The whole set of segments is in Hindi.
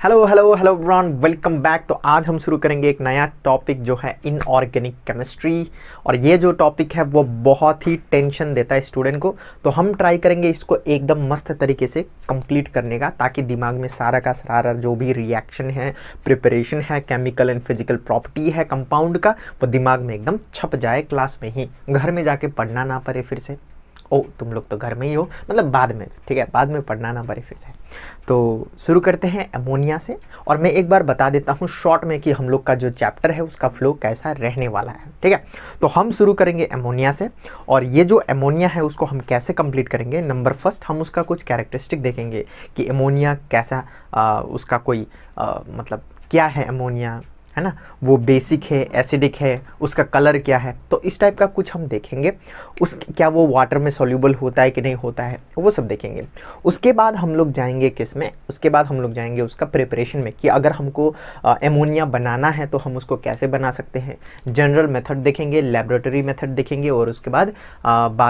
Hello hello hello everyone, welcome back. तो आज हम शुरू करेंगे एक नया टॉपिक जो है इनऑर्गेनिक केमिस्ट्री। और ये जो टॉपिक है वो बहुत ही टेंशन देता है स्टूडेंट को। तो हम ट्राई करेंगे इसको एकदम मस्त तरीके से कंप्लीट करने का, ताकि दिमाग में सारा का सारा जो भी रिएक्शन है, प्रिपरेशन है, केमिकल एंड फिजिकल प्रॉपर्टी है कंपाउंड का, वो दिमाग में एकदम छप जाए, क्लास में ही, घर में जाके पढ़ना ना पड़े फिर से। ओ तुम लोग तो घर में ही हो, मतलब बाद में, ठीक है, बाद में पढ़ना ना पड़े फिर से। तो शुरू करते हैं अमोनिया से। और मैं एक बार बता देता हूँ शॉर्ट में कि हम लोग का जो चैप्टर है उसका फ्लो कैसा रहने वाला है, ठीक है। तो हम शुरू करेंगे अमोनिया से। और ये जो अमोनिया है उसको हम कैसे कंप्लीट करेंगे, नंबर फर्स्ट हम उसका कुछ कैरेक्टरिस्टिक देखेंगे कि अमोनिया कैसा, उसका कोई मतलब क्या है अमोनिया, है ना, वो बेसिक है, एसिडिक है, उसका कलर क्या है, तो इस टाइप का कुछ हम देखेंगे। उस क्या वो वाटर में सॉल्यूबल होता है कि नहीं होता है, वो सब देखेंगे। उसके बाद हम लोग जाएंगे किस में, उसके बाद हम लोग जाएंगे उसका प्रिपरेशन में, कि अगर हमको एमोनिया बनाना है तो हम उसको कैसे बना सकते हैं। जनरल मेथड देखेंगे, लेबोरेटरी मेथड देखेंगे, और उसके बाद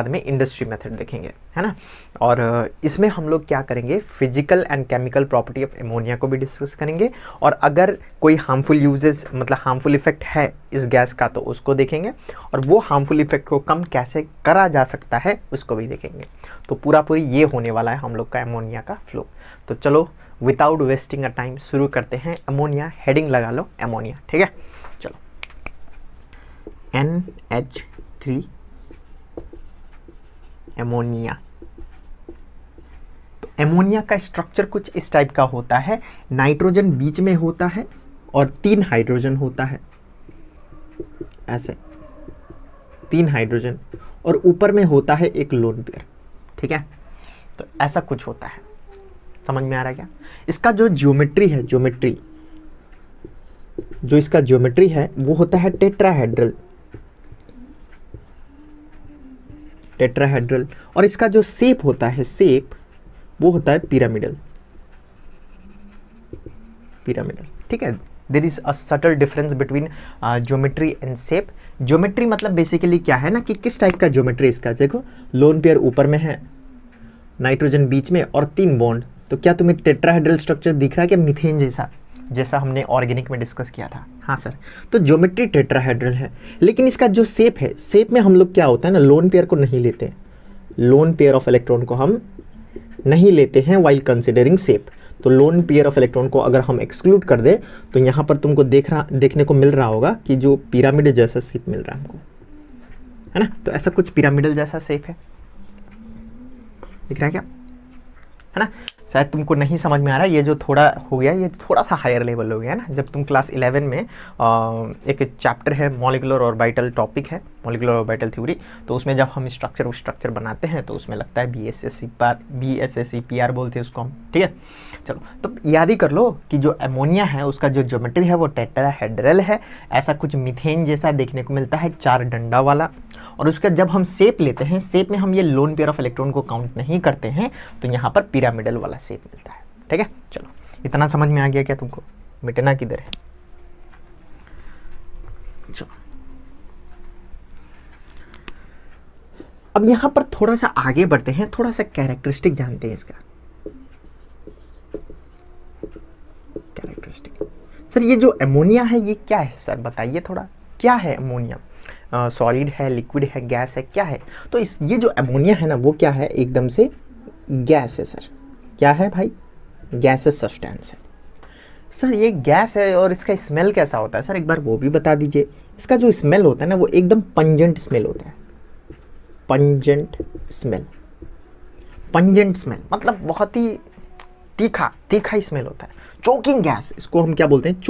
में इंडस्ट्री मेथड देखेंगे, है ना। और इसमें हम लोग क्या करेंगे, physical and chemical property of ammonia को भी डिस्कस करेंगे। और अगर कोई हार्मफुल यूजेस, मतलब हार्मफुल इफेक्ट है इस गैस का, तो उसको देखेंगे। और वो हार्मफुल इफेक्ट को कम कैसे करा जा सकता है उसको भी देखेंगे। तो पूरी ये होने वाला है हम लोग का एमोनिया का फ्लो। तो चलो विदाउट वेस्टिंग अ टाइम शुरू करते हैं। अमोनिया, हेडिंग लगा लो अमोनिया, ठीक है। चलो NH3 एमोनिया। तो एमोनिया का स्ट्रक्चर कुछ इस टाइप का होता है। नाइट्रोजन बीच में होता है और 3 हाइड्रोजन होता है, ऐसे 3 हाइड्रोजन, और ऊपर में होता है एक लोन पेयर, ठीक है। तो ऐसा कुछ होता है, समझ में आ रहा है क्या। इसका जो ज्योमेट्री है, जो इसका ज्योमेट्री है वो होता है टेट्राहेड्रल। और इसका जो शेप होता है, वो होता है पिरामिडल, ठीक है। There is a subtle difference between geometry and shape. Geometry मतलब बेसिकली क्या है ना, कि किस टाइप का ज्योमेट्री इसका, देखो लोन पेयर ऊपर में है, नाइट्रोजन बीच में, और 3 बॉन्ड। तो क्या तुम्हें टेट्राहेड्रल स्ट्रक्चर दिख रहा है क्या, मीथेन जैसा हमने ऑर्गेनिक में डिस्कस किया था। हाँ सर, तो ज्योमेट्री टेट्राहेड्रल है। लेकिन इसका जो शेप है, शेप में हम लोग क्या होता है ना, लोन पेयर को नहीं लेते, लोन पेयर ऑफ इलेक्ट्रॉन को हम नहीं लेते हैं वाइल कंसिडरिंग शेप। तो लोन पेयर ऑफ इलेक्ट्रॉन को अगर हम एक्सक्लूड कर दे, तो यहाँ पर तुमको देखने को मिल रहा होगा कि जो पिरामिड जैसा शेप मिल रहा है हमको, है ना। तो ऐसा कुछ पिरामिडल जैसा शेप है, दिख रहा है क्या, है ना। शायद तुमको नहीं समझ में आ रहा है, ये जो थोड़ा हो गया, ये थोड़ा सा हायर लेवल हो गया ना। जब तुम क्लास 11 में एक चैप्टर है मॉलिक्यूलर ऑर्बिटल, टॉपिक है मॉलिक्यूलर ऑर्बिटल थ्योरी, तो उसमें जब हम स्ट्रक्चर बनाते हैं तो उसमें लगता है BSSCPR बोलते हैं उसको हम, ठीक है। चलो तो याद ही कर लो कि जो अमोनिया है उसका जो ज्योमेट्री है वो टेट्राहेड्रल है। ऐसा कुछ मीथेन जैसा देखने को मिलता है, 4 डंडा वाला। और उसका जब हम शेप लेते हैं, शेप में हम ये लोन पेयर ऑफ इलेक्ट्रॉन को काउंट नहीं करते हैं, तो यहाँ पर पिरामिडल वाला शेप मिलता है, ठीक है। चलो इतना समझ में आ गया क्या तुमको, मिटना किधर है। चलो अब यहाँ पर थोड़ा सा आगे बढ़ते हैं, थोड़ा सा कैरेक्टरिस्टिक जानते हैं इसका। कैरेक्टरिस्टिक सर, ये जो अमोनिया है ये क्या है सर, बताइए थोड़ा, क्या है अमोनिया। सॉलिड है, लिक्विड है, गैस है, क्या है। तो ये जो अमोनिया है ना, वो क्या है, एकदम से गैस है सर। क्या है भाई, गैसेस सब्सटेंस है सर, ये गैस है। और इसका स्मेल कैसा होता है सर, एक बार वो भी बता दीजिए। इसका जो स्मेल होता है ना, वो एकदम पंजेंट स्मेल होता है। पंजेंट स्मेल मतलब बहुत ही तीखा स्मेल होता है। चोकिंग गैस, इसको हम क्या बोलते हैं,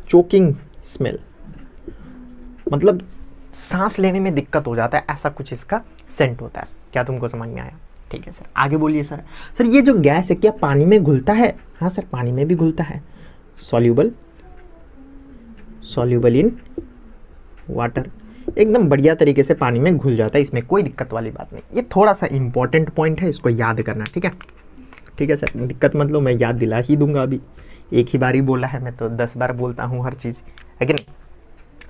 चोकिंग स्मेल, मतलब सांस लेने में दिक्कत हो जाता है, ऐसा कुछ इसका सेंट होता है। क्या तुमको समझ में आया, ठीक है सर। आगे बोलिए सर। सर ये जो गैस है क्या पानी में घुलता है। हाँ सर, पानी में भी घुलता है, सॉल्यूबल इन वाटर, एकदम बढ़िया तरीके से पानी में घुल जाता है, इसमें कोई दिक्कत वाली बात नहीं। ये थोड़ा सा इंपॉर्टेंट पॉइंट है, इसको याद करना, ठीक है। ठीक है सर, दिक्कत मत लो, मैं याद दिला ही दूंगा। अभी एक ही बार ही बोला है, मैं तो 10 बार बोलता हूँ हर चीज़, लेकिन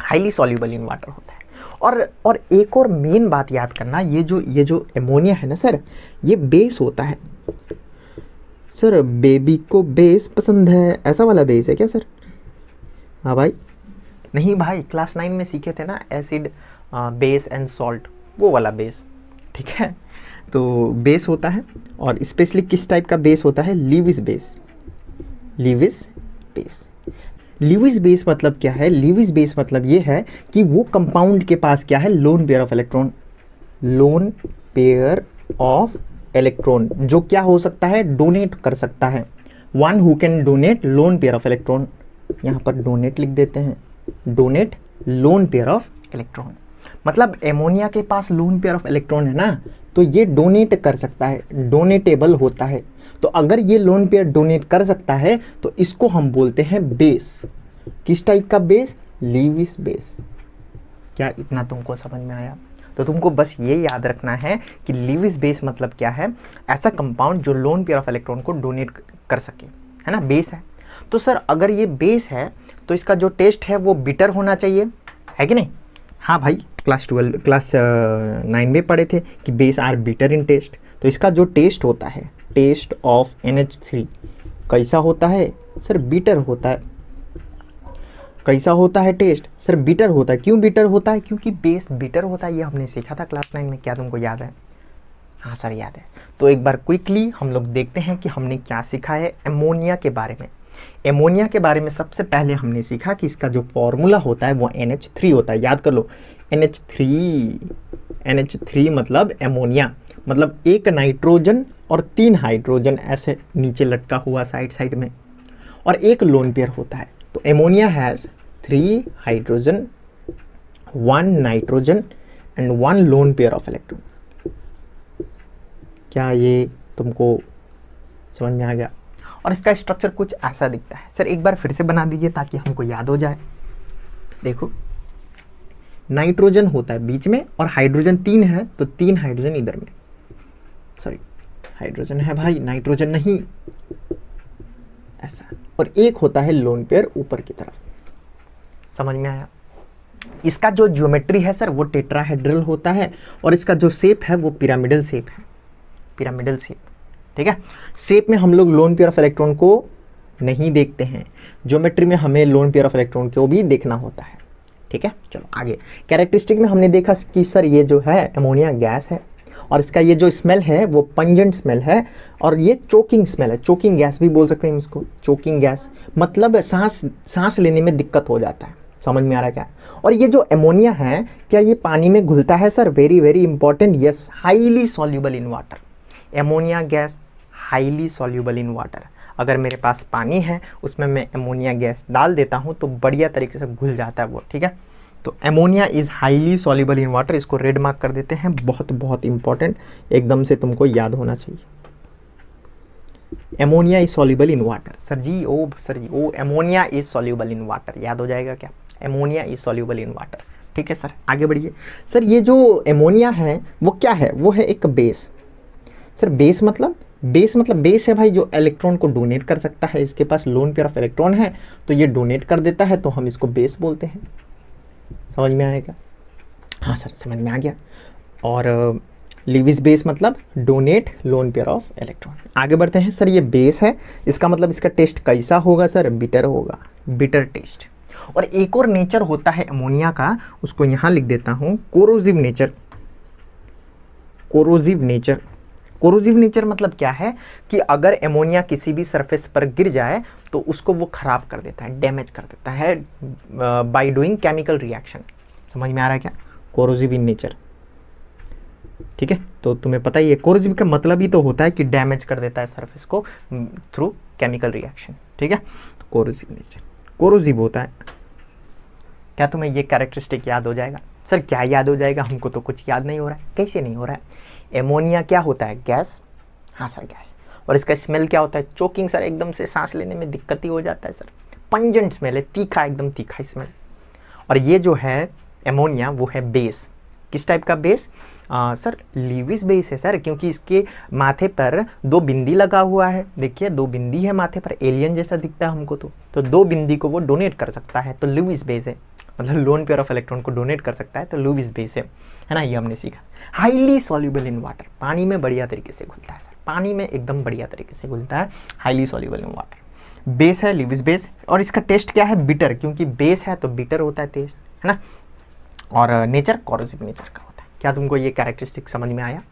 हाईली सॉल्यूबल इन वाटर होता है। और एक और मेन बात याद करना, ये जो एमोनिया है ना सर, ये बेस होता है। सर बेबी को बेस पसंद है, ऐसा वाला बेस है क्या सर? हाँ भाई। नहीं भाई, क्लास 9 में सीखे थे ना, एसिड बेस एंड सॉल्ट, वो वाला बेस। ठीक है, तो बेस होता है, और स्पेशली किस टाइप का बेस होता है? Lewis base. Lewis base. Lewis base मतलब क्या है? लीविस बेस मतलब ये है कि वो कंपाउंड के पास क्या है? Lone pair of electron. Lone pair of electron, जो क्या हो सकता है? डोनेट कर सकता है। One who can donate lone pair of electron. यहाँ पर डोनेट लिख देते हैं, donate lone pair of electron. मतलब एमोनिया के पास लोन पेयर ऑफ इलेक्ट्रॉन है ना, तो ये डोनेट कर सकता है, डोनेटेबल होता है। तो अगर ये लोन पेयर डोनेट कर सकता है तो इसको हम बोलते हैं बेस। किस टाइप का बेस? Lewis base. क्या इतना तुमको समझ में आया? तो तुमको बस ये याद रखना है कि लीविस बेस मतलब क्या है? ऐसा कंपाउंड जो लोन पेयर ऑफ इलेक्ट्रॉन को डोनेट कर सके, है ना, बेस है। तो सर अगर ये बेस है तो इसका जो टेस्ट है वो बिटर होना चाहिए, है कि नहीं? हाँ भाई, क्लास 9 में पढ़े थे कि base are bitter in taste. तो इसका जो टेस्ट होता है, टेस्ट ऑफ NH3 कैसा होता है सर? बिटर होता है। कैसा होता है टेस्ट सर? बिटर होता है। क्यों बिटर होता है? क्योंकि बेस बिटर होता है। ये हमने सीखा था क्लास 9 में, क्या तुमको याद है? हाँ सर याद है। तो एक बार क्विकली हम लोग देखते हैं कि हमने क्या सीखा है एमोनिया के बारे में। एमोनिया के बारे में सबसे पहले हमने सीखा कि इसका जो फॉर्मूला होता है वो NH3 होता है। याद कर लो, NH3 मतलब एमोनिया, मतलब एक नाइट्रोजन और 3 हाइड्रोजन ऐसे नीचे लटका हुआ साइड साइड में, और एक लोन पेयर होता है। तो ammonia has 3 hydrogen, 1 nitrogen and 1 lone pair of electron. क्या ये तुमको समझ में आ गया? और इसका स्ट्रक्चर कुछ ऐसा दिखता है। सर एक बार फिर से बना दीजिए ताकि हमको याद हो जाए। देखो, नाइट्रोजन होता है बीच में और हाइड्रोजन 3 है, तो 3 हाइड्रोजन इधर में, सॉरी हाइड्रोजन है भाई, नाइट्रोजन नहीं, ऐसा। और एक होता है लोन पेयर ऊपर की तरफ। समझ में आया? इसका जो ज्योमेट्री है सर वो टेट्राहेड्रल होता है, और इसका जो शेप है वो पिरामिडल शेप है, पिरामिडल शेप। ठीक है, शेप में हम लोग लोन पेयर ऑफ इलेक्ट्रॉन को नहीं देखते हैं, ज्योमेट्री में हमें लोन पेयर ऑफ इलेक्ट्रॉन को भी देखना होता है। ठीक है, चलो आगे। कैरेक्टरिस्टिक में हमने देखा कि सर ये जो है अमोनिया गैस है, और इसका ये जो स्मेल है वो पंजेंट स्मेल है, और ये चोकिंग स्मेल है। चोकिंग गैस भी बोल सकते हैं इसको, चोकिंग गैस मतलब सांस लेने में दिक्कत हो जाता है। समझ में आ रहा है क्या? और ये जो अमोनिया है, क्या ये पानी में घुलता है sir? Very very important, yes, highly soluble in water. Ammonia gas highly soluble in water. अगर मेरे पास पानी है उसमें मैं अमोनिया गैस डाल देता हूँ तो बढ़िया तरीके से घुल जाता है वो। ठीक है, तो ammonia is highly soluble in water, इसको रेड मार्क कर देते हैं, बहुत बहुत इंपॉर्टेंट, एकदम से तुमको याद होना चाहिए। Ammonia is soluble in water. Sir ji ओ ammonia is soluble in water, याद हो जाएगा क्या? Ammonia is soluble in water. ठीक है सर, आगे बढ़िए। सर ये जो अमोनिया है वो क्या है? वो है एक बेस। सर बेस मतलब बेस है भाई जो इलेक्ट्रॉन को डोनेट कर सकता है। इसके पास लोन पेयर ऑफ इलेक्ट्रॉन है तो ये डोनेट कर देता है, तो हम इसको बेस बोलते हैं। समझ में आएगा? हाँ सर समझ में आ गया। और लीविस बेस मतलब donate lone pair of electron. आगे बढ़ते हैं। सर ये बेस है, इसका मतलब इसका टेस्ट कैसा होगा सर? बिटर होगा, बिटर टेस्ट। और एक और नेचर होता है अमोनिया का, उसको यहाँ लिख देता हूँ, corrosive nature. Corrosive nature, corrosive nature मतलब क्या है कि अगर अमोनिया किसी भी सरफेस पर गिर जाए तो उसको वो खराब कर देता है, डैमेज कर देता है बाय डूइंग केमिकल रिएक्शन। समझ में आ रहा है क्या? Corrosive in nature. ठीक है, तो तुम्हें पता ही है कोरोजिव का मतलब ही तो होता है कि डैमेज कर देता है सरफेस को थ्रू केमिकल रिएक्शन। ठीक है, तो कोरोजिव नेचर, कोरोजिव होता है। क्या तुम्हें ये कैरेक्टरिस्टिक याद हो जाएगा? सर क्या याद हो जाएगा? हमको तो कुछ याद नहीं हो रहा है। कैसे नहीं हो रहा है? एमोनिया क्या होता है? गैस। हाँ सर गैस। और इसका स्मेल क्या होता है? चोकिंग सर, एकदम से सांस लेने में दिक्कत ही हो जाता है सर। पंजेंट स्मेल है, तीखा, एकदम तीखा स्मेल। और ये जो है एमोनिया वो है बेस। किस टाइप का बेस? सर लीविस बेस है सर, क्योंकि इसके माथे पर 2 बिंदी लगा हुआ है। देखिए 2 बिंदी है माथे पर, एलियन जैसा दिखता है हमको। तो 2 बिंदी को वो डोनेट कर सकता है, तो लीविस बेस है। मतलब लोन पेयर ऑफ इलेक्ट्रॉन को डोनेट कर सकता है, तो लीविस बेस है ना? ये हमने सीखा। हाईली सॉल्यूबल इन वाटर, पानी में बढ़िया तरीके से घुलता है सर। पानी में एकदम बढ़िया तरीके से घुलता है, highly soluble in water. Base है लिविस बेस, और इसका टेस्ट क्या है, बिटर, क्योंकि बेस है तो बिटर होता है टेस्ट, है ना। और नेचर कॉरोसिव नेचर का होता है। क्या तुमको ये कैरेक्टरिस्टिक समझ में आया?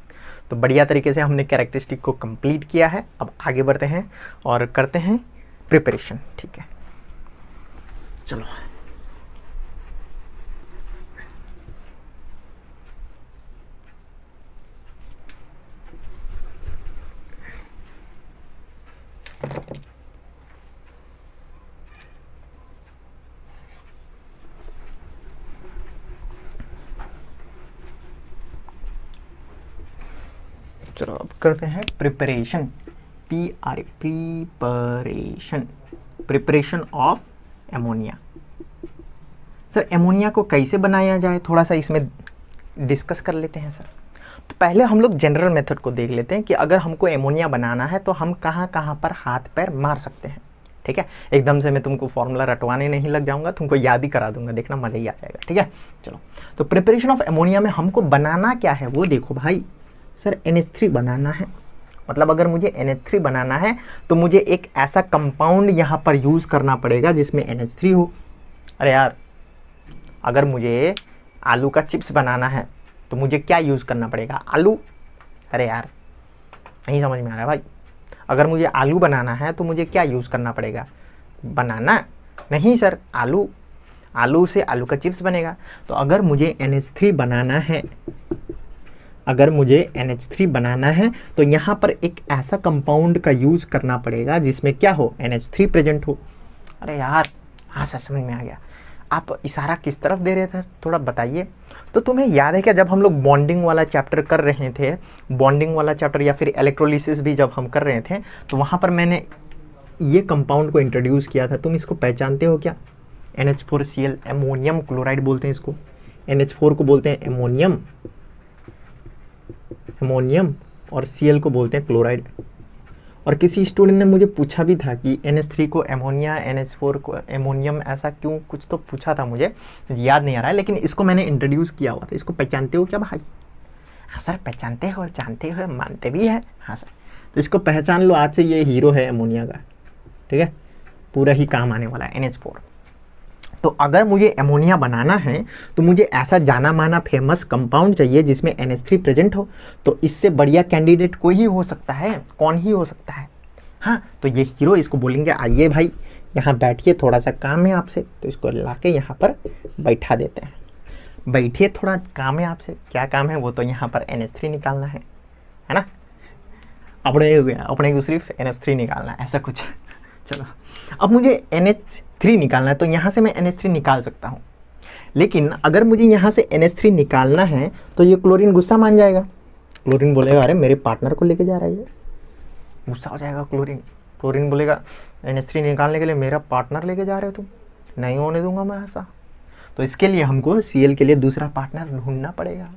तो बढ़िया तरीके से हमने कैरेक्टरिस्टिक को कंप्लीट किया है। अब आगे बढ़ते हैं और करते हैं प्रिपरेशन, ठीक है। चलो अब करते हैं preparation, preparation of ammonia. Sir ammonia को कैसे बनाया जाए, थोड़ा सा इसमें डिस्कस कर लेते हैं सर। तो पहले हम लोग जनरल मेथड को देख लेते हैं कि अगर हमको एमोनिया बनाना है तो हम कहाँ कहाँ पर हाथ पैर मार सकते हैं, ठीक है। एकदम से मैं तुमको फॉर्मूला रटवाने नहीं लग जाऊंगा, तुमको याद ही करा दूंगा, देखना मजा ही आ जाएगा, ठीक है। चलो, तो प्रिपरेशन ऑफ एमोनिया में हमको बनाना क्या है वो देखो भाई। सर NH3 बनाना है, मतलब अगर मुझे NH3 बनाना है तो मुझे एक ऐसा कंपाउंड यहाँ पर यूज़ करना पड़ेगा जिसमें NH3 हो। अरे यार, अगर मुझे आलू का चिप्स बनाना है तो मुझे क्या यूज़ करना पड़ेगा, आलू। अरे यार नहीं समझ में आ रहा भाई। अगर मुझे आलू बनाना है तो मुझे क्या यूज़ करना पड़ेगा, बनाना। नहीं सर, आलू, आलू से आलू का चिप्स बनेगा। तो अगर मुझे NH3 बनाना है, अगर मुझे NH3 बनाना है तो यहाँ पर एक ऐसा कंपाउंड का यूज़ करना पड़ेगा जिसमें क्या हो, NH3 प्रेजेंट हो। अरे यार हाँ सर समझ में आ गया। आप इशारा किस तरफ दे रहे थे थोड़ा बताइए। तो तुम्हें याद है क्या, जब हम लोग बॉन्डिंग वाला चैप्टर कर रहे थे, बॉन्डिंग वाला चैप्टर या फिर इलेक्ट्रोलिसिस भी जब हम कर रहे थे, तो वहाँ पर मैंने ये कंपाउंड को इंट्रोड्यूस किया था। तुम इसको पहचानते हो क्या, NH4Cl, एमोनियम क्लोराइड बोलते हैं इसको। NH4 को बोलते हैं एमोनियम, और Cl को बोलते हैं क्लोराइड। और किसी स्टूडेंट ने मुझे पूछा भी था कि NH3 को एमोनिया, NH4 को एमोनियम, ऐसा क्यों, कुछ तो पूछा था, मुझे याद नहीं आ रहा है, लेकिन इसको मैंने इंट्रोड्यूस किया हुआ था। इसको पहचानते हो क्या भाई? हाँ सर पहचानते हो, और जानते हो, मानते भी है। हाँ सर, तो इसको पहचान लो, आज से ये हीरो है एमोनिया का, ठीक है, पूरा ही काम आने वाला है NH4। तो अगर मुझे एमोनिया बनाना है तो मुझे ऐसा जाना माना फेमस कंपाउंड चाहिए जिसमें NH3 प्रेजेंट हो। तो इससे बढ़िया कैंडिडेट कोई ही हो सकता है, कौन ही हो सकता है। हाँ, तो ये हीरो, इसको बोलेंगे आइए भाई यहाँ बैठिए, थोड़ा सा काम है आपसे। तो इसको लाके यहाँ पर बैठा देते हैं, बैठिए, थोड़ा काम है आपसे। क्या काम है वो तो यहाँ पर NH3 निकालना है ना। अपने को सिर्फ NH3 निकालना है, ऐसा कुछ। चलो, अब मुझे NH3 निकालना है तो यहाँ से मैं NH3 निकाल सकता हूँ, लेकिन अगर मुझे यहाँ से NH3 निकालना है तो ये क्लोरीन गुस्सा मान जाएगा। क्लोरीन बोलेगा अरे मेरे पार्टनर को लेके जा रहा है ये, गुस्सा हो जाएगा क्लोरीन। क्लोरीन बोलेगा NH3 निकालने के लिए मेरा पार्टनर लेके जा रहे हो तुम, नहीं होने दूंगा मैं ऐसा। तो इसके लिए हमको Cl के लिए दूसरा पार्टनर ढूंढना पड़ेगा,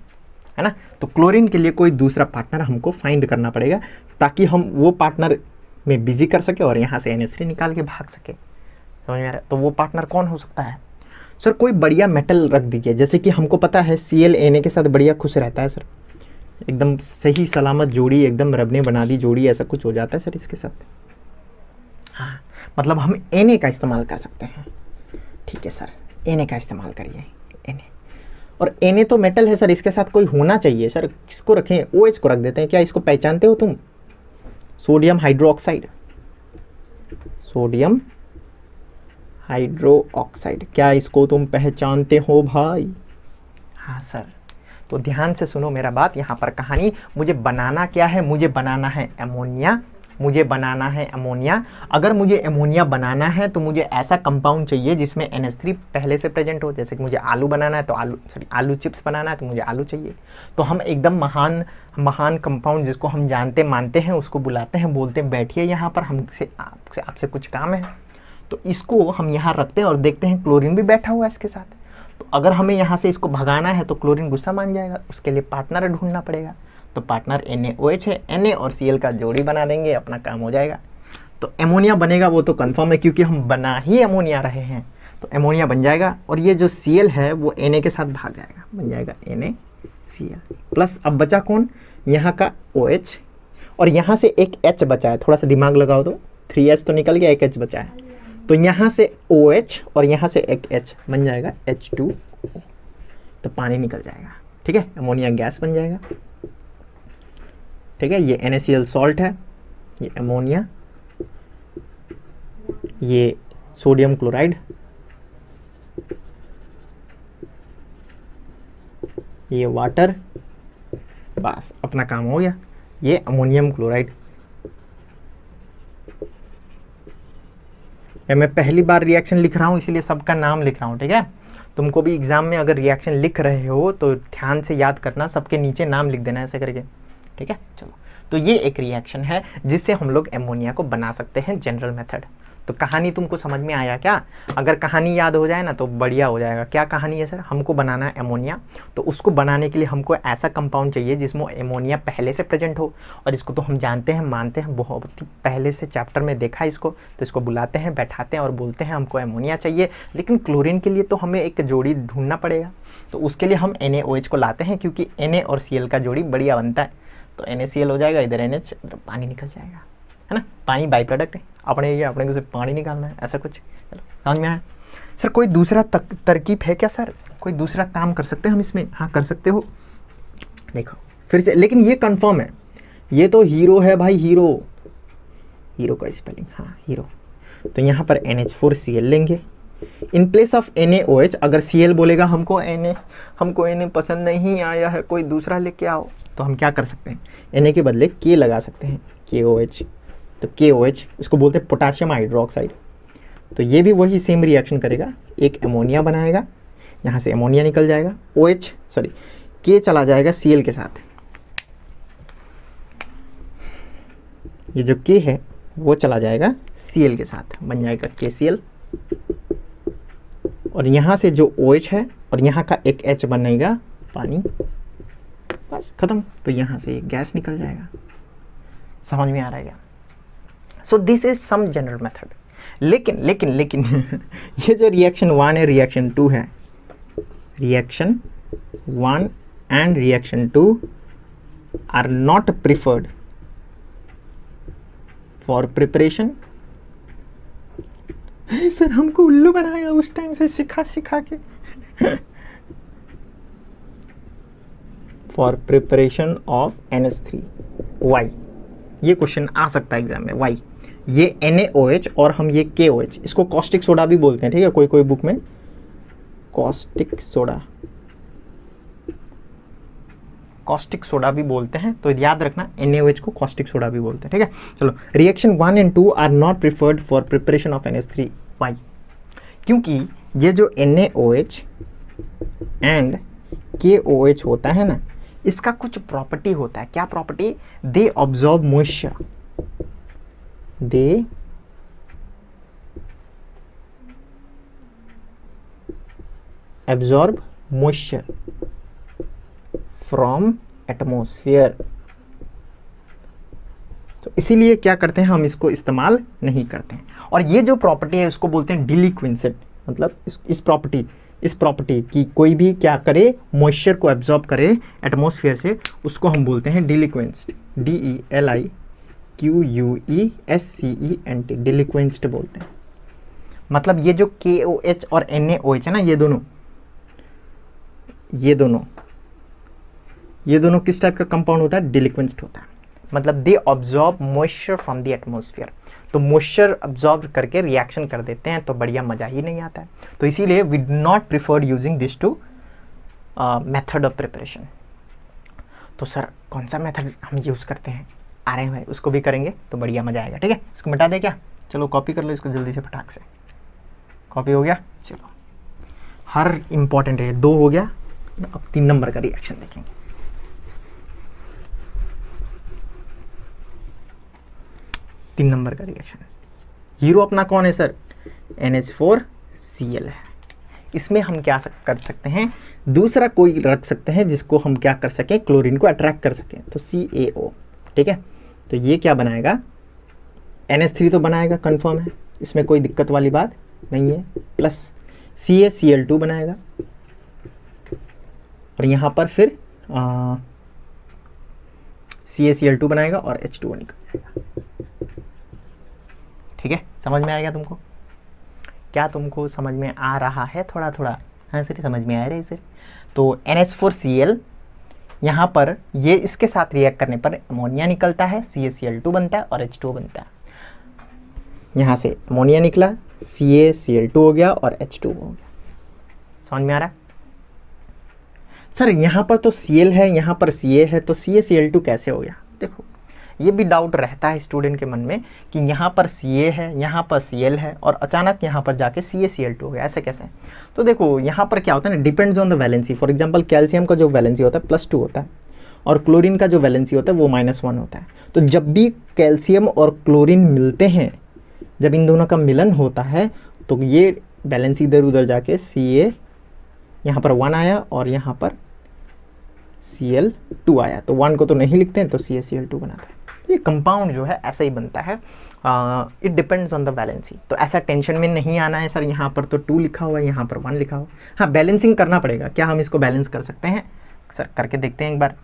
है ना। तो क्लोरीन के लिए कोई दूसरा पार्टनर हमको फाइंड करना पड़ेगा ताकि हम वो पार्टनर में बिजी कर सके और यहाँ से NH3 निकाल के भाग सके, समझ में आ रहा है। तो वो पार्टनर कौन हो सकता है सर? कोई बढ़िया मेटल रख दीजिए, जैसे कि हमको पता है Cl Na के साथ बढ़िया खुश रहता है सर, एकदम सही सलामत जोड़ी, एकदम रब ने बना दी जोड़ी, ऐसा कुछ हो जाता है सर इसके साथ। हाँ, मतलब हम Na का इस्तेमाल कर सकते हैं, ठीक है सर, Na का इस्तेमाल करिए, Na। और Na तो मेटल है सर, इसके साथ कोई होना चाहिए सर। किसको रखें? OH को रख देते हैं। क्या इसको पहचानते हो तुम? सोडियम हाइड्रोक्साइड, सोडियम हाइड्रोक्साइड, क्या इसको तुम पहचानते हो भाई? हाँ सर। तो ध्यान से सुनो मेरा बात, यहाँ पर कहानी, मुझे बनाना क्या है, मुझे बनाना है एमोनिया, मुझे बनाना है एमोनिया। अगर मुझे एमोनिया बनाना है तो मुझे ऐसा कंपाउंड चाहिए जिसमें NH3 पहले से प्रेजेंट हो। जैसे कि मुझे आलू बनाना है तो आलू चिप्स बनाना है तो मुझे आलू चाहिए। तो हम एकदम महान कंपाउंड जिसको हम जानते मानते हैं उसको बुलाते हैं, बोलते हैं बैठिए यहाँ पर, हमसे आपसे कुछ काम है। तो इसको हम यहाँ रखते हैं और देखते हैं क्लोरीन भी बैठा हुआ है इसके साथ। तो अगर हमें यहाँ से इसको भगाना है तो क्लोरीन गुस्सा मान जाएगा, उसके लिए पार्टनर ढूंढना पड़ेगा। तो पार्टनर NaOH है, Na और Cl का जोड़ी बना देंगे, अपना काम हो जाएगा। तो एमोनिया बनेगा वो तो कंफर्म है, क्योंकि हम बना ही एमोनिया रहे हैं। तो एमोनिया बन जाएगा और ये जो Cl है वो Na के साथ भाग जाएगा, बन जाएगा NaCl प्लस। अब बचा कौन? यहाँ का OH, और यहाँ से एक H बचा है, थोड़ा सा दिमाग लगाओ तो 3H तो निकल गया, एक H बचा है, तो यहाँ से OH और यहाँ से एक H बन जाएगा H2O, तो पानी निकल जाएगा। ठीक है, अमोनिया गैस बन जाएगा। ठीक है, ये NaCl सॉल्ट है, ये अमोनिया, ये सोडियम क्लोराइड, ये वाटर, बस अपना काम हो गया। ये अमोनियम क्लोराइड। मैं पहली बार रिएक्शन लिख रहा हूँ इसीलिए सबका नाम लिख रहा हूँ। ठीक है, तुमको भी एग्जाम में अगर रिएक्शन लिख रहे हो तो ध्यान से याद करना, सबके नीचे नाम लिख देना ऐसे करके। ठीक है, चलो, तो ये एक रिएक्शन है जिससे हम लोग एमोनिया को बना सकते हैं, जनरल मेथड। तो कहानी तुमको समझ में आया क्या? अगर कहानी याद हो जाए ना तो बढ़िया हो जाएगा। क्या कहानी है सर? हमको बनाना है एमोनिया, तो उसको बनाने के लिए हमको ऐसा कंपाउंड चाहिए जिसमें एमोनिया पहले से प्रेजेंट हो, और इसको तो हम जानते हैं, मानते हैं, बहुत पहले से चैप्टर में देखा है इसको। तो इसको बुलाते हैं, बैठाते हैं और बोलते हैं हमको एमोनिया चाहिए, लेकिन क्लोरीन के लिए तो हमें एक जोड़ी ढूंढना पड़ेगा। तो उसके लिए हम NaOH को लाते हैं, क्योंकि Na और Cl का जोड़ी बढ़िया बनता है। तो NaCl हो जाएगा, इधर NH, पानी निकल जाएगा, है ना। पानी बाई प्रोडक्ट है, अपने को सिर्फ पानी निकालना है, ऐसा कुछ। चलो, समझ में आया? सर कोई दूसरा तरकीब है क्या सर? कोई दूसरा काम कर सकते हैं हम इसमें? हाँ कर सकते हो। देखो फिर से, लेकिन ये कंफर्म है, ये तो हीरो है भाई, हीरो। हीरो का स्पेलिंग, हाँ हीरो। तो यहाँ पर NH4Cl लेंगे इन प्लेस ऑफ NaOH। अगर Cl बोलेगा हमको Na पसंद नहीं आया है, कोई दूसरा लेके आओ, तो हम क्या कर सकते हैं? Na के बदले K लगा सकते हैं, KOH। तो KOH इसको बोलते हैं पोटाशियम हाइड्रोक्साइड। तो ये भी वही सेम रिएक्शन करेगा, एक अमोनिया बनाएगा, यहाँ से अमोनिया निकल जाएगा, K चला जाएगा Cl के साथ। ये जो K है वो चला जाएगा Cl के साथ, बन जाएगा KCl। और यहाँ से जो OH है और यहाँ का एक H बनेगा पानी, बस खत्म। तो यहाँ से गैस निकल जाएगा। समझ में आ रहा है क्या? So this is some general method. लेकिन ये जो रिएक्शन 1 है, रिएक्शन 2 है, reaction 1 and reaction 2 are not preferred for preparation. Sir हमको उल्लू बनाया उस टाइम से सिखा के। For preparation of NH3, why? ये क्वेश्चन आ सकता है एग्जाम में, वाई? ये NaOH और हम ये KOH, इसको कॉस्टिक सोडा भी बोलते हैं। ठीक है, कोई बुक में कॉस्टिक सोडा भी बोलते हैं, तो याद रखना NaOH को कॉस्टिक सोडा भी बोलते हैं। ठीक है, चलो, reaction 1 and 2 are not preferred for preparation of NH3, why? क्योंकि ये जो NaOH एंड KOH होता है ना, इसका कुछ प्रॉपर्टी होता है। क्या property? They absorb moisture, they absorb moisture from atmosphere। तो इसीलिए क्या करते हैं, हम इसको इस्तेमाल नहीं करते हैं। और ये जो प्रॉपर्टी है उसको बोलते हैं डिलिक्विंसेंट। मतलब इस प्रॉपर्टी की कोई भी क्या करे, मॉइस्चर को एब्जॉर्ब करे एटमॉस्फेयर से, उसको हम बोलते हैं डिलिक्वेंस्ड, DELIQUESCENT, डिलिक्वेंस्ड बोलते हैं। मतलब ये जो KOH और NaOH है ना, ये दोनों किस टाइप का कंपाउंड होता है? डिलिक्वेंस्ड होता है। मतलब they absorb moisture from the atmosphere. तो मॉइस्चर ऑब्जॉर्ब करके रिएक्शन कर देते हैं, तो बढ़िया मजा ही नहीं आता है। तो इसीलिए we do not preferred using this two method of preparation. तो सर कौन सा मेथड हम यूज़ करते हैं? आ रहे हैं, उसको भी करेंगे तो बढ़िया मजा आएगा। ठीक है, इसको मिटा दें क्या? चलो कॉपी कर लो इसको जल्दी से, फटाक से। कॉपी हो गया? चलो, हर इंपॉर्टेंट है, 2 हो गया। अब 3 नंबर का रिएक्शन देखेंगे। 3 नंबर का रिएक्शन, हीरो अपना कौन है सर? NH4Cl है। इसमें हम क्या कर सकते हैं? दूसरा कोई रख सकते हैं जिसको हम क्या कर सकें, क्लोरीन को अट्रैक्ट कर सकें। तो CaO। ठीक है, तो ये क्या बनाएगा? NH3 तो बनाएगा, कंफर्म है, इसमें कोई दिक्कत वाली बात नहीं है। प्लस CaCl2 बनाएगा, और यहाँ पर फिर CaCl2 बनाएगा और H2O निकल जाएगा। ठीक है, समझ में आएगा तुमको? क्या तुमको समझ में आ रहा है? थोड़ा थोड़ा हाँ सर समझ में आ रहा है सर। तो NH4Cl यहाँ पर ये इसके साथ रिएक्ट करने पर अमोनिया निकलता है, CaCl2 बनता है और H2O बनता है। यहाँ से अमोनिया निकला, CaCl2 हो गया और H2O हो गया। समझ में आ रहा है? सर यहाँ पर तो Cl है, यहाँ पर Ca है, तो CaCl2 कैसे हो गया? देखो ये भी डाउट रहता है स्टूडेंट के मन में कि यहाँ पर Ca है, यहाँ पर Cl है और अचानक यहाँ पर जाके CaCl2 हो गया, ऐसे कैसे? तो देखो यहाँ पर क्या होता है ना, depends on the valency. For example calcium का जो वैलेंसी होता है +2 होता है और क्लोरीन का जो वैलेंसी होता है वो -1 होता है। तो जब भी कैल्शियम और क्लोरीन मिलते हैं, जब इन दोनों का मिलन होता है तो ये वैलेंसी इधर उधर जाके Ca यहाँ पर 1 आया और यहाँ पर Cl2 आया, तो 1 को तो नहीं लिखते हैं तो CaCl2 बनाता है। ये कंपाउंड जो है ऐसा ही बनता है, it depends on the valency. तो ऐसा टेंशन में नहीं आना है सर यहाँ पर तो 2 लिखा हुआ है, यहाँ पर 1 लिखा हुआ। हाँ बैलेंसिंग करना पड़ेगा। क्या हम इसको बैलेंस कर सकते हैं सर? करके देखते हैं एक बार।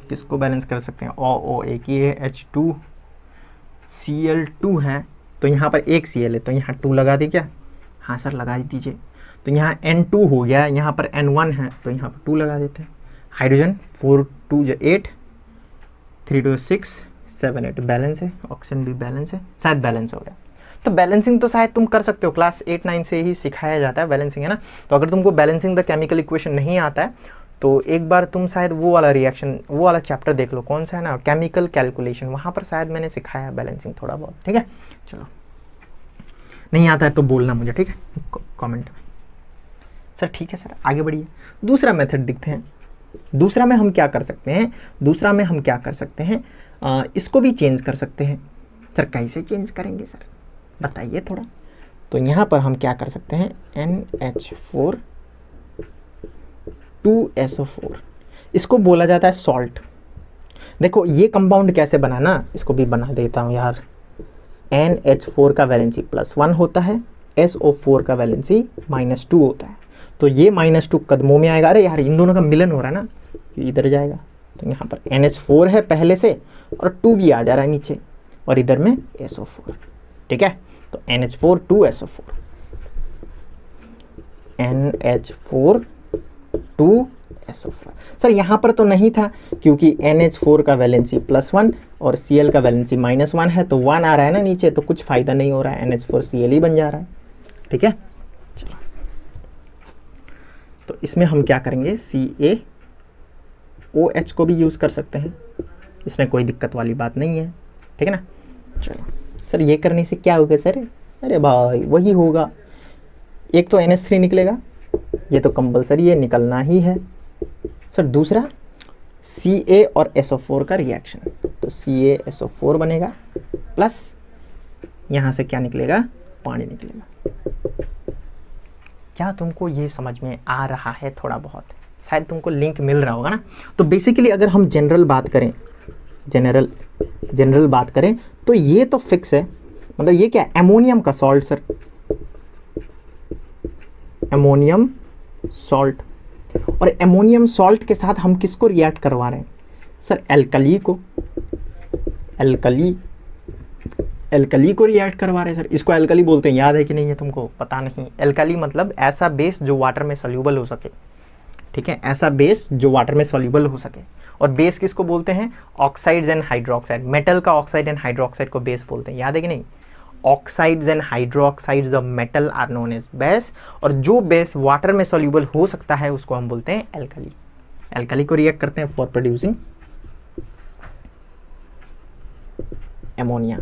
किसको बैलेंस कर सकते हैं? O एक ही है, H2 Cl2 है, तो यहाँ पर एक Cl है तो यहाँ 2 लगा दे क्या? हाँ सर लगा दीजिए। तो यहाँ N2 हो गया, यहाँ पर N1 है तो यहाँ पर 2 लगा देते हैं। हाइड्रोजन 4 2 8 3 2 6 7 8 बैलेंस है, ऑक्सीजन भी बैलेंस है, शायद बैलेंस हो गया। तो बैलेंसिंग तो शायद तुम कर सकते हो, क्लास 8 9 से ही सिखाया जाता है बैलेंसिंग, है ना? तो अगर तुमको बैलेंसिंग द केमिकल इक्वेशन नहीं आता है तो एक बार तुम शायद वो वाला रिएक्शन, वो वाला चैप्टर देख लो, कौन सा है ना, केमिकल कैलकुलेशन, वहाँ पर शायद मैंने सिखाया है बैलेंसिंग थोड़ा बहुत। ठीक है, चलो नहीं आता है तो बोलना मुझे, ठीक है, कॉमेंट में। सर ठीक है सर, आगे बढ़िए। दूसरा मेथड दिखते हैं। दूसरा में हम क्या कर सकते हैं? दूसरा में हम क्या कर सकते हैं? इसको भी चेंज कर सकते हैं। सर कैसे चेंज करेंगे सर, बताइए थोड़ा। तो यहाँ पर हम क्या कर सकते हैं? NH4 2SO4, इसको बोला जाता है सॉल्ट। देखो ये कंपाउंड कैसे बना ना, इसको भी बना देता हूँ यार। NH4 का वैलेंसी +1 होता है, SO4 का वैलेंसी -2 होता है। तो ये -2 कदमों में आएगा। अरे यार इन दोनों का मिलन हो रहा है ना, इधर जाएगा। तो यहाँ पर NH4 है पहले से और 2 भी आ जा रहा है नीचे और इधर में SO4। ठीक है, तो NH4 2SO4, NH4 2SO4। Sir यहाँ पर तो नहीं था क्योंकि NH4 का वैलेंसी +1 और Cl का वैलेंसी -1 है, तो 1 आ रहा है ना नीचे, तो कुछ फ़ायदा नहीं हो रहा है, NH4Cl ही बन जा रहा है। ठीक है, चलो तो इसमें हम क्या करेंगे? CaOH को भी यूज़ कर सकते हैं, इसमें कोई दिक्कत वाली बात नहीं है। ठीक है ना? चलो सर ये करने से क्या होगा सर? अरे भाई वही होगा, एक तो NH3 निकलेगा, ये तो कंपलसरी है, निकलना ही है। सर दूसरा Ca और SO4 का रिएक्शन, तो CaSO4 बनेगा प्लस यहाँ से क्या निकलेगा? पानी निकलेगा। क्या तुमको ये समझ में आ रहा है? थोड़ा बहुत शायद तुमको लिंक मिल रहा होगा ना। तो बेसिकली अगर हम जनरल बात करें, जनरल बात करें तो ये तो फिक्स है, मतलब ये क्या है? एमोनियम का सॉल्ट सर, एमोनियम सॉल्ट। और एमोनियम सॉल्ट के साथ हम किसको रिएक्ट करवा रहे हैं सर? एल्कली को, एल्कली को रिएक्ट करवा रहे हैं सर। इसको एल्कली बोलते हैं, याद है कि नहीं है तुमको? पता नहीं। एल्कली मतलब ऐसा बेस जो वाटर में सॉल्यूबल हो सके। ठीक है, ऐसा बेस जो वाटर में सॉल्यूबल हो सके। और बेस किसको बोलते हैं? Oxides and hydroxide. मेटल का ऑक्साइड एंड हाइड्रोक्साइड को बेस बोलते हैं, याद है कि नहीं? Oxides and hydroxides of metal are known as base. और जो बेस वाटर में सॉल्यूबल हो सकता है उसको हम बोलते हैं एल्कली। एल्कली को रिएक्ट करते हैं फॉर प्रोड्यूसिंग एमोनिया।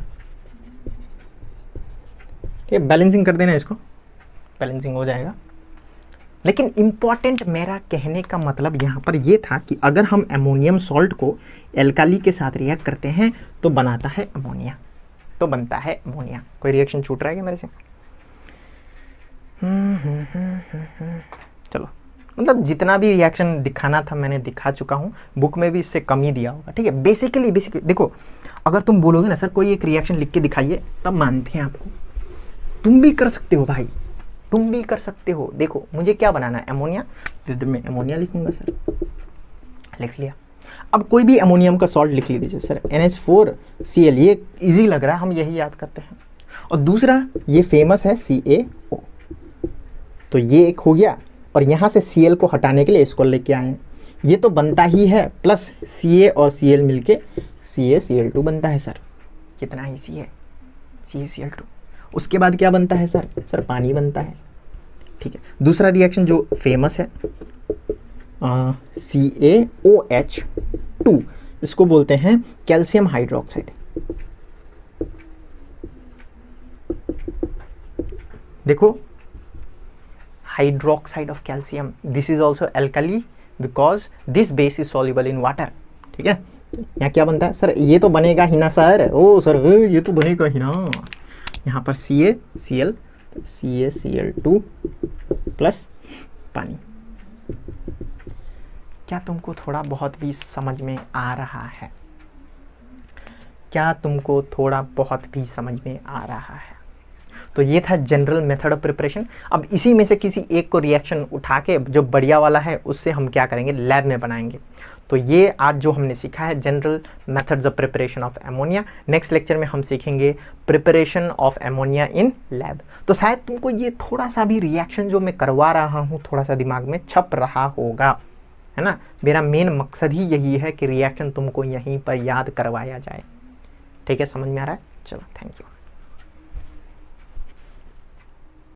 ठीक है, बैलेंसिंग कर देना इसको, बैलेंसिंग हो जाएगा। लेकिन इंपॉर्टेंट मेरा कहने का मतलब यहाँ पर ये था कि अगर हम एमोनियम सॉल्ट को एल्काली के साथ रिएक्ट करते हैं तो बनाता है अमोनिया, तो बनता है अमोनिया। कोई रिएक्शन छूट रहा है क्या मेरे से? चलो, मतलब जितना भी रिएक्शन दिखाना था मैंने दिखा चुका हूँ, बुक में भी इससे कम ही दिया होगा। ठीक है, बेसिकली देखो, अगर तुम बोलोगे ना सर कोई एक रिएक्शन लिख के दिखाइए, तब मानते हैं आपको। तुम भी कर सकते हो भाई, तुम भी कर सकते हो। देखो मुझे क्या बनाना है? अमोनिया, तो मैं अमोनिया लिखूंगा सर, लिख लिया। अब कोई भी अमोनियम का सॉल्ट लिख लीजिए सर, NH4Cl, ये इजी लग रहा है, हम यही याद करते हैं। और दूसरा ये फेमस है CaO, तो ये एक हो गया, और यहाँ से Cl को हटाने के लिए इसको लेके आए हैं, ये तो बनता ही है, प्लस Ca और Cl मिलके CaCl2 बनता है सर। कितना ईजी है, CaCl2। उसके बाद क्या बनता है सर, सर पानी बनता है। ठीक है, दूसरा रिएक्शन जो फेमस है CaOH2, इसको बोलते हैं कैल्शियम हाइड्रोक्साइड। देखो, hydroxide of calcium, this is also alkali because this base is soluble in water. ठीक है, यहाँ क्या बनता है सर, ये तो बनेगा ही ना सर, ओ सर ये तो बनेगा ही ना। यहाँ पर CaCl, CaCl2 प्लस पानी। क्या तुमको थोड़ा बहुत भी समझ में आ रहा है? क्या तुमको थोड़ा बहुत भी समझ में आ रहा है? तो ये था जनरल मेथड ऑफ प्रिपरेशन। अब इसी में से किसी एक को रिएक्शन उठा के जो बढ़िया वाला है उससे हम क्या करेंगे, लैब में बनाएंगे। तो ये आज जो हमने सीखा है general methods of preparation of ammonia. Next lecture में हम सीखेंगे preparation of ammonia in lab. तो शायद तुमको ये थोड़ा सा भी रिएक्शन जो मैं करवा रहा हूँ थोड़ा सा दिमाग में छप रहा होगा, है ना। मेरा मेन मकसद ही यही है कि रिएक्शन तुमको यहीं पर याद करवाया जाए। ठीक है, समझ में आ रहा है? चलो, थैंक यू।